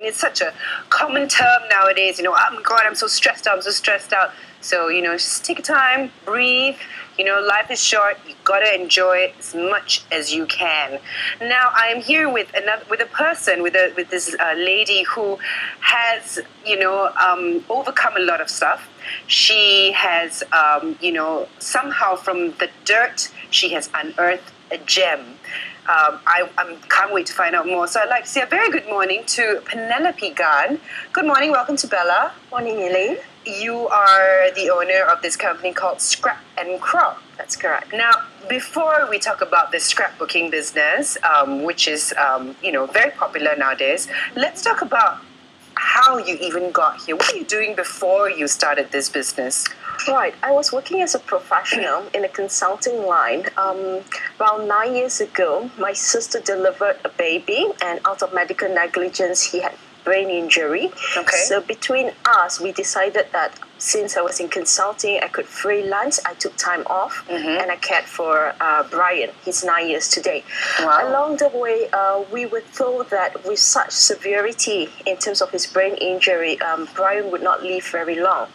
It's such a common term nowadays, oh my God, I'm so stressed out, So, just take your time, breathe. Life is short. You gotta enjoy it as much as you can. Now, I am here with this lady who has, overcome a lot of stuff. She has, somehow from the dirt, she has unearthed a gem. I can't wait to find out more. So I'd like to say a very good morning to Penelope Gan. Good morning. Welcome to Bella. Morning, Elaine. You are the owner of this company called Scrap and Crop. That's correct. Now, before we talk about the scrapbooking business, which is, very popular nowadays, let's talk about how you even got here. What were you doing before you started this business? Right. I was working as a professional in a consulting line. Around 9 years ago, my sister delivered a baby, and out of medical negligence, he had brain injury. Okay. So between us, we decided that since I was in consulting, I could freelance. I took time off, and I cared for Brian. He's 9 years today. Wow. Along the way, we were told that with such severity in terms of his brain injury, Brian would not live very long.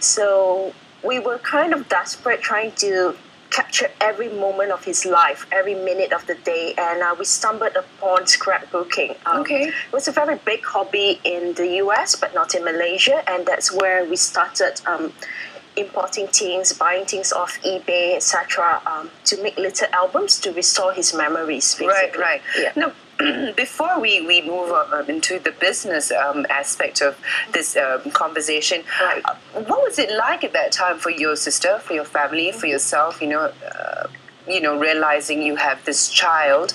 So we were kind of desperate, trying to capture every moment of his life, every minute of the day, and we stumbled upon scrapbooking. Okay. It was a very big hobby in the US, but not in Malaysia, and that's where we started importing things, buying things off eBay, etc., to make little albums to restore his memories, basically. Right. Yeah. Now, before we move into the business aspect of this conversation, Right. What was it like at that time for your sister, for your family, for yourself, realizing you have this child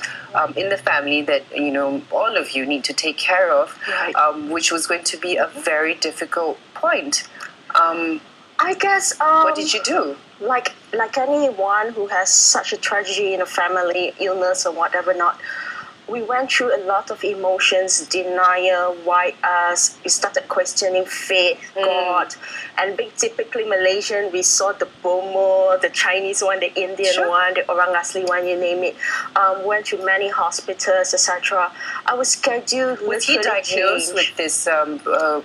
in the family that, all of you need to take care of, Right. Which was going to be a very difficult point. I guess... what did you do? Like anyone who has such a tragedy in a family, illness or whatever not, we went through a lot of emotions, denial, why us. We started questioning faith, God. And being typically Malaysian, we saw the Bomo, the Chinese one, the Indian one, the Orang Asli one, you name it. Went to many hospitals, etc. I was scheduled. Was he diagnosed with this,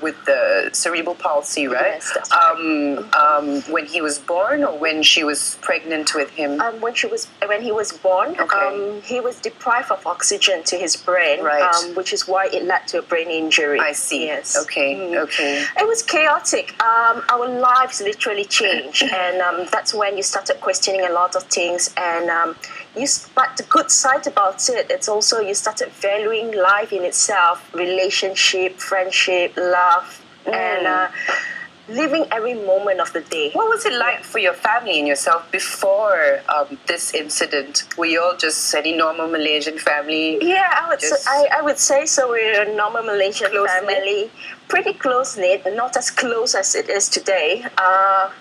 with the cerebral palsy, right? Yes, that's right. When he was born, or when she was pregnant with him? When he was born, Okay. he was deprived of oxygen to his brain, Right. Which is why it led to a brain injury. I see. Yes. Okay. Okay. It was chaotic. Our lives literally changed, and that's when you started questioning a lot of things. And but the good side about it, it's also you started valuing life in itself, relationship, friendship, love, and living every moment of the day. What was it like for your family and yourself before this incident? Were you all just any normal Malaysian family? Yeah, I would say so. We're a normal Malaysian Close-knit? family. Pretty close-knit, not as close as it is today.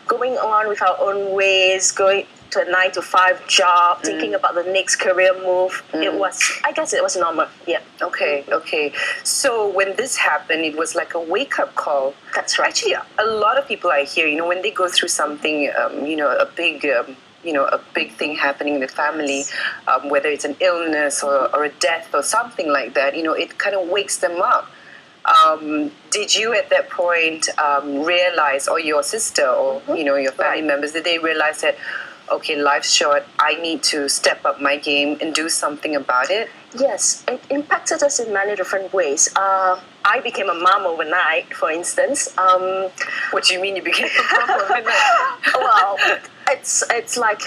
Going on with our own ways, going to a 9-to-5 job, thinking about the next career move. I guess it was normal, yeah. Okay. So when this happened, it was like a wake-up call. That's right. Actually, a lot of people I hear, when they go through something, a big... a big thing happening in the family, whether it's an illness or a death or something like that, it kind of wakes them up. Did you at that point realize, or your sister or, your family members, did they realize that, okay, life's short, I need to step up my game and do something about it? Yes, it impacted us in many different ways. I became a mom overnight, for instance. What do you mean you became a mom overnight? Well, it's like,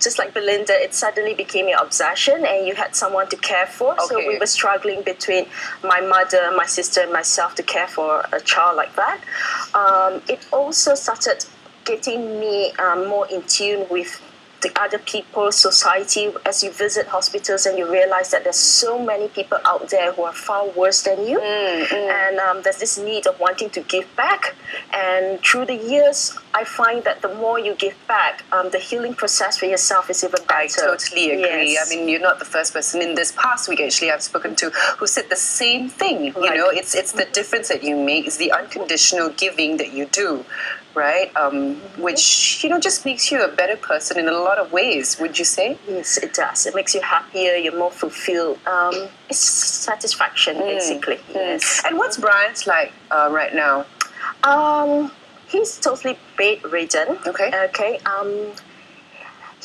just like Belinda, it suddenly became your obsession and you had someone to care for. Okay. So we were struggling between my mother, my sister, and myself to care for a child like that. It also started getting me more in tune with the other people, society, as you visit hospitals and you realize that there's so many people out there who are far worse than you. And there's this need of wanting to give back. And through the years, I find that the more you give back, the healing process for yourself is even better. I totally agree. Yes. I mean, you're not the first person in this past week, actually, I've spoken to who said the same thing. You Right. know, it's the difference that you make, it's the unconditional giving that you do, right? Which, you know, just makes you a better person in a lot of ways, would you say? Yes, it does. It makes you happier, you're more fulfilled. It's satisfaction, basically. Yes. And what's Brian's like right now? He's totally bedridden. Okay. Okay.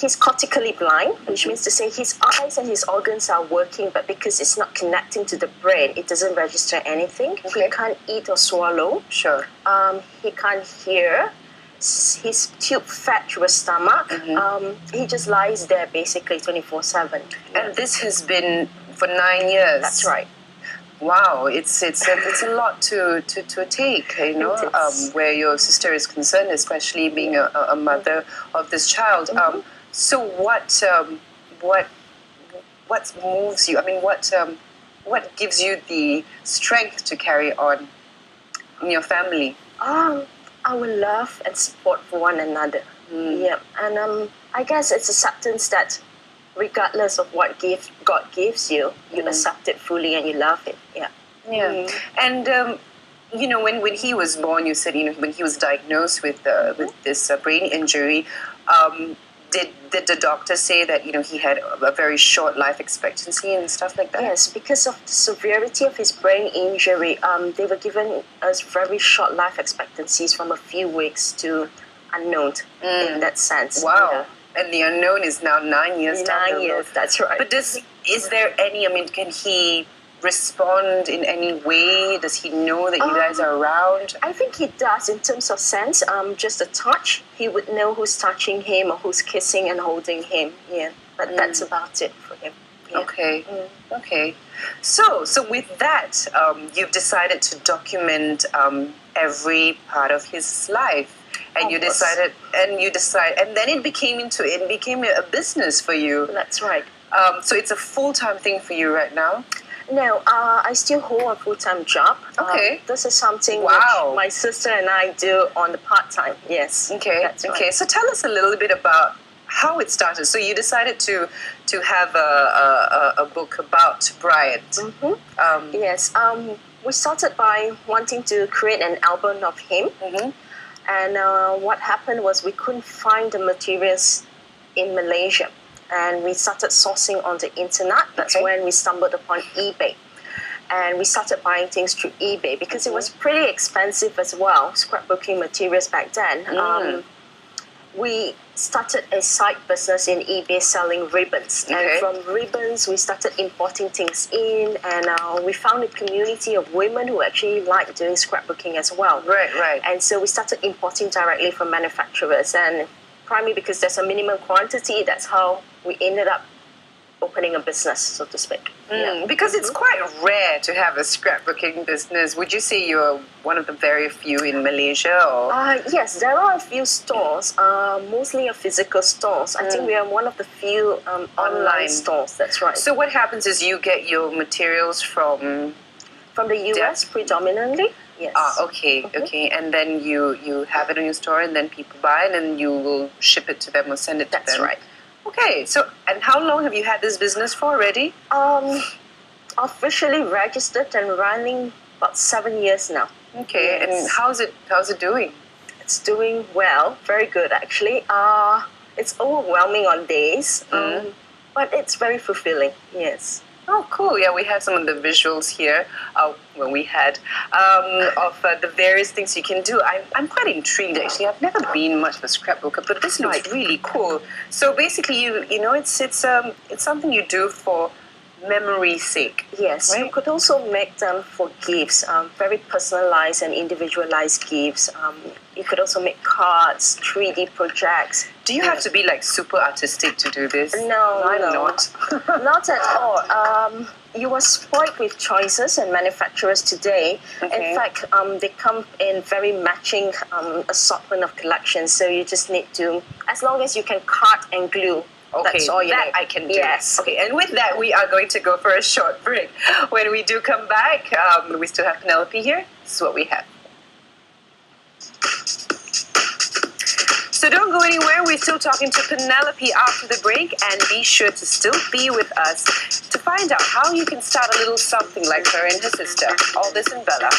He's cortically blind, which means to say his eyes and his organs are working, but because it's not connecting to the brain, it doesn't register anything. Okay. He can't eat or swallow. Sure. He can't hear. His tube fed through his stomach. He just lies there basically 24/7. And this has been for 9 years. That's right. Wow, it's a lot to take, you know, It is. where your sister is concerned, especially being a mother of this child. So what moves you? I mean, what gives you the strength to carry on in your family? Our love and support for one another. Yeah, and I guess it's acceptance that regardless of what gift God gives you, you accept it fully and you love it. Yeah. Yeah, and you know, when he was born, you said, you know, when he was diagnosed with this brain injury, did the doctor say that, you know, he had a very short life expectancy and stuff like that? Yes, because of the severity of his brain injury, they were given us very short life expectancies from a few weeks to unknown in that sense. Wow. Yeah. And the unknown is now 9 years down the 9 road. years, that's right. But is there any, I mean, can he respond in any way? Does he know that you guys are around? I think he does in terms of sense. Just a touch, he would know who's touching him or who's kissing and holding him. Yeah, but that's about it for him. Yeah. Okay. Okay. So with that, you've decided to document every part of his life. And you Almost. decide, and then it became a business for you. That's right. So it's a full-time thing for you right now. No, I still hold a full-time job. Okay. This is something Wow. which my sister and I do on the part-time. Yes. Okay. That's right. Okay. So tell us a little bit about how it started. So you decided to have a book about Bryant. Yes. We started by wanting to create an album of him. And what happened was we couldn't find the materials in Malaysia. And we started sourcing on the internet. That's when we stumbled upon eBay. And we started buying things through eBay because it was pretty expensive as well, scrapbooking materials back then. We started a side business in eBay selling ribbons. Okay. And from ribbons, we started importing things in. And we found a community of women who actually like doing scrapbooking as well. Right. And so we started importing directly from manufacturers. And primarily because there's a minimum quantity, that's how we ended up opening a business, so to speak. Because it's quite rare to have a scrapbooking business. Would you say you're one of the very few in Malaysia? Or? Yes, there are a few stores, mostly a physical stores. I think we are one of the few online stores, that's right. So what happens is you get your materials from the US predominantly, yes. Okay. And then you have it in your store and then people buy it and you will ship it to them or send it to them. That's right. Okay, so, and how long have you had this business for already? Officially registered and running about 7 years now. Okay, Yes. and how's it doing? It's doing well, very good actually. It's overwhelming on days, but it's very fulfilling, yes. Oh, cool. Yeah, we have some of the visuals here. Of the various things you can do. I'm quite intrigued, actually. I've never been much of a scrapbooker, but this looks really cool. So basically, you know, it's something you do for memory's sake. Yes, right? you could also make them for gifts, very personalized and individualized gifts. You could also make cards, 3D projects. Do you have to be like super artistic to do this? No, I'm no. not. Not at all. You are spoiled with choices and manufacturers today. Okay. In fact, they come in very matching assortment of collections. So you just need to, as long as you can cut and glue. Okay, that's all you that need. I can do. Yes. Okay, and with that, we are going to go for a short break. When we do come back, we still have Penelope here. This is what we have. So don't go anywhere. We're still talking to Penelope after the break, and be sure to still be with us to find out how you can start a little something like her and her sister. All this in Bella.